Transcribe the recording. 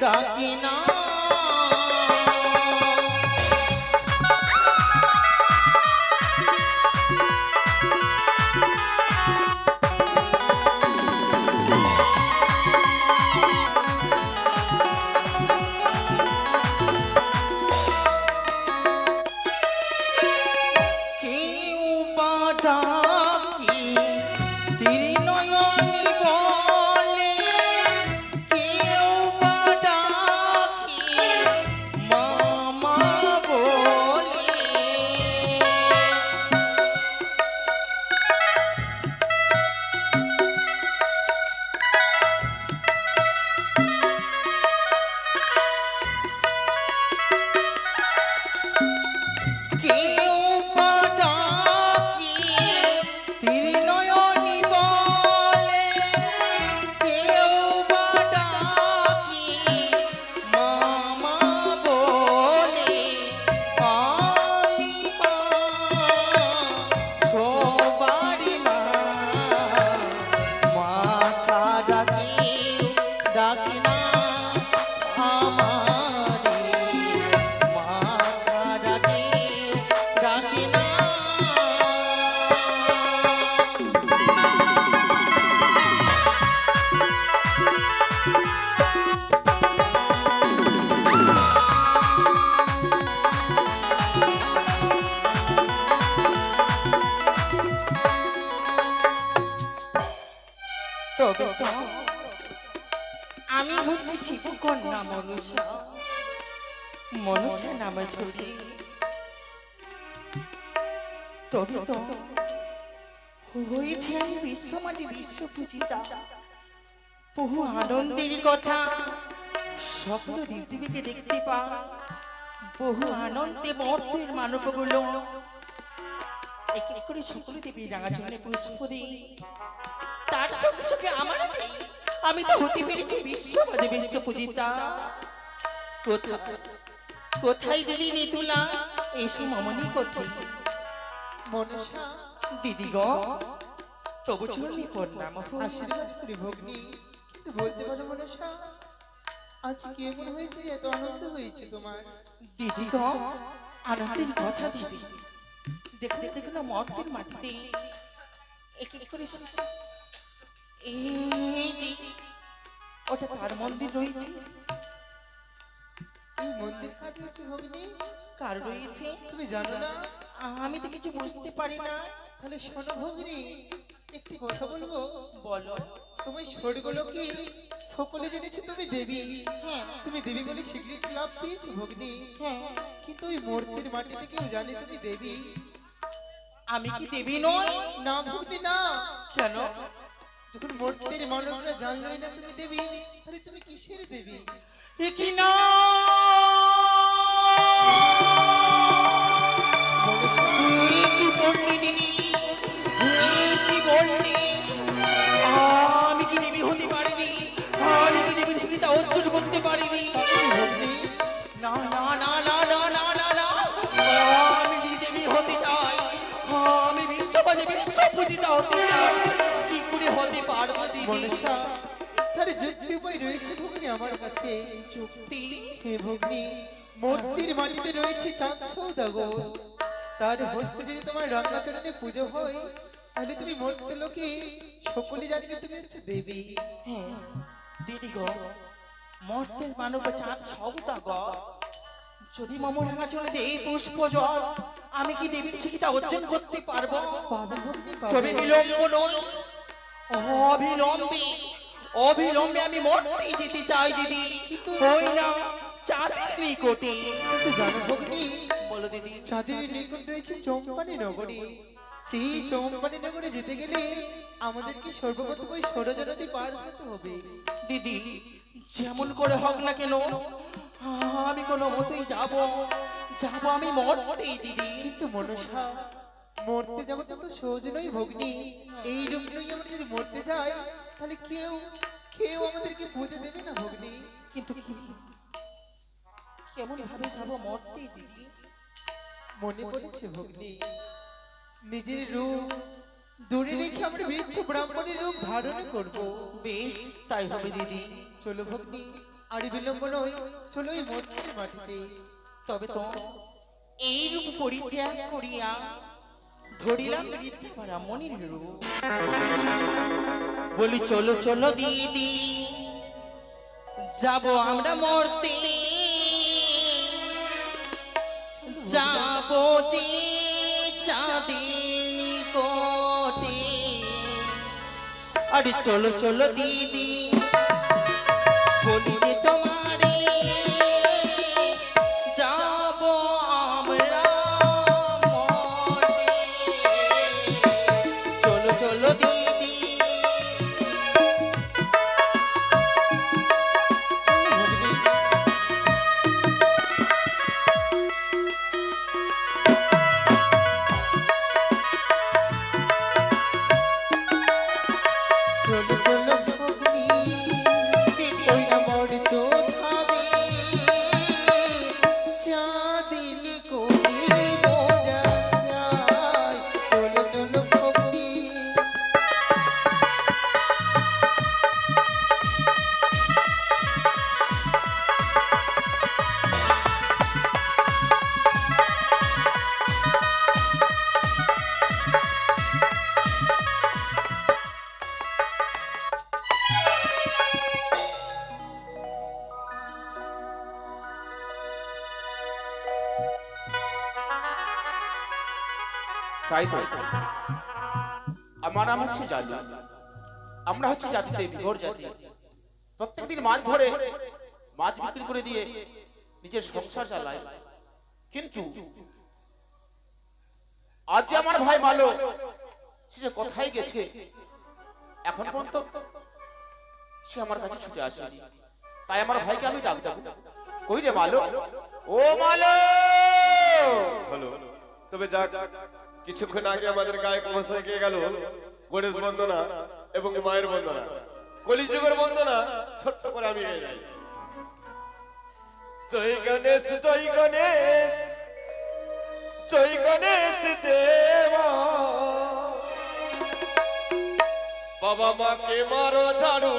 ডাকি না আমি হচ্ছে শিবকন্যা মনসা মনসা নামে ধরি তবে তো হয়েছে আমি বিশ্বমাঝে বিশ্বপূজিতা বহু আনন্দের কথা স্বপ্ন দেবীকে দেখতে পা বহু আনন্দে মর্তের মানবগুলো এক এক করে সকল দেবীর রাঙা চরণে পুষ্প দিই তার সঙ্গে সঙ্গে আমার আমি তো হতে পেরেছি বিশ্বমাঝে বিশ্বপূজিতা কোথায় দিদি নিতুলা এসে মমনি কোথায় মনসা দিদি গো তবু চরণে প্রণাম আশীর্বাদ করি ভগ্নী কিন্তু বলতে পারো মনসা আজ কেমন হয়েছে এত আনন্দ হয়েছে তোমার দিদি গো আনন্দের কথা দিদি দেখতে দেখতে না মর্তের মাটিতে এক এক করে এই যে ওটা কার মন্দির রয়েছে এই মন্দির কার রয়েছে ভগ্নী কার রয়েছে তুমি জানো না আমি তো কিছু বুঝতে পারি না তাহলে শোনো ভগ্নী একটি কথা বলবো বলো তোমার স্বর্গলোকে সকলে জেনেছে তুমি দেবী হ্যাঁ তুমি দেবী বলে স্বীকৃতি লাভ পেয়েছো ভগ্নী হ্যাঁ কিন্তু ওই মূর্তির মাটিতে কেউ জানে তুমি দেবী আমি কি দেবী নই না ভগ্নী না কেন যখন মূর্তির মানবরা জানলোই না তুমি দেবী তাহলে তুমি কিসের দেবী এ কি না কি বললি দিদি কি বললি আমি কি দেবী হতে পারিনি আমি কি দেবীর সুবিধা অর্জন করতে পারিনি না না না না না না না না আমি যদি দেবী হতে চাই আমি বিশ্বমাঝে বিশ্বপূজিতা হতে চাই কি করে হতে পারবো দিদি মনসা তার যুক্তি উপায় রয়েছে ভগ্নী আমার কাছে যুক্তি হে ভগ্নী মূর্তির মাটিতে রয়েছে চাঁদ সওদাগর তার হস্তে যদি তোমার রঙ্গাচরণে পুজো হয় তাহলে তুমি মর্ত লোকে সকলে জানবে তুমি হচ্ছে দেবী হ্যাঁ দিদি গো মর্তের মানব চাঁদ সওদাগর যদি মম রাঙা চলে দেই পুষ্প জল আমি কি দেবীর শিক্ষা অর্জন করতে পারবো পাবে ভগ্নী তবে পাবে বিলম্ব নয় অবিলম্বে অবিলম্বে আমি মরতেই যেতে চাই দিদি হই না চাঁদের নিকটে কিন্তু জানো ভগ্নী বলো দিদি চাঁদের নিকট রয়েছে চম্পানি নগরী সেই চম্পানি নগরে যেতে গেলে আমাদেরকে সর্বপ্রথম ওই সরজ নদী পার হতে হবে দিদি যেমন করে হোক না কেন আমি কোনো মতোই যাব আমি মরতেই দিদি কিন্তু মনসা মরতে যাবো তো সহজ নয় ভগ্নী এই রূপ নয় আমরা যদি মরতে যাই তাহলে কেউ কেউ আমাদেরকে পুজো দেবে না ভগ্নী কিন্তু কি কেমন ভাবে যাব মরতেই দিদি মনে পড়েছে ভগ্নী নিজের রূপ দূরে রেখে আমরা বৃদ্ধ ব্রাহ্মণের রূপ ধারণ করব বেশ তাই হবে দিদি চলো ভগ্নী আর বিলম্ব নয়, চলো এই মর্তের মাটিতে। তবে তো এইরূপ পরিত্যাগ করিয়া ধরিলাম বৃদ্ধাপাড়া মনির রূপ। বলি চলো চলো দিদি, যাব আমরা মরতে, যাব যে চাঁদের কোটে। আরে চলো চলো দিদি, বলি যে তোমারে যাব আমরা মরতে। চলো চলো দিদি, চলো চলো ভগ্নী, ওই আমার তো থামে চাঁদিনী কোটি মোরা যায়। চলো চলো ভগ্নী, তাই তো আমার নাম হচ্ছে জাদু। আমরা হচ্ছে জাতিতে বিভোর জাতি। প্রত্যেকদিন মাছ ধরে মাছ বিক্রি করে দিয়ে নিজের সংসার চালায়। কিন্তু আজ যে আমার ভাই মালো, সে যে কোথায় গেছে এখন পর্যন্ত সে আমার কাছে ছুটে আসেনি। তাই আমার ভাইকে আমি ডাক দেব, কই রে মালো, ও মালো। হলো তবে যাক, কিছুক্ষণ আগে আমাদের গায়ক মশাই গিয়ে গেল গণেশ বন্দনা এবং মায়ের বন্দনা, কলিযুগের বন্দনা ছোট্ট করে আমি গিয়ে যাই। জয় গণেশ জয় গণেশ জয় গণেশ দেবা, বাবা মাকে মারো ঝাড়ু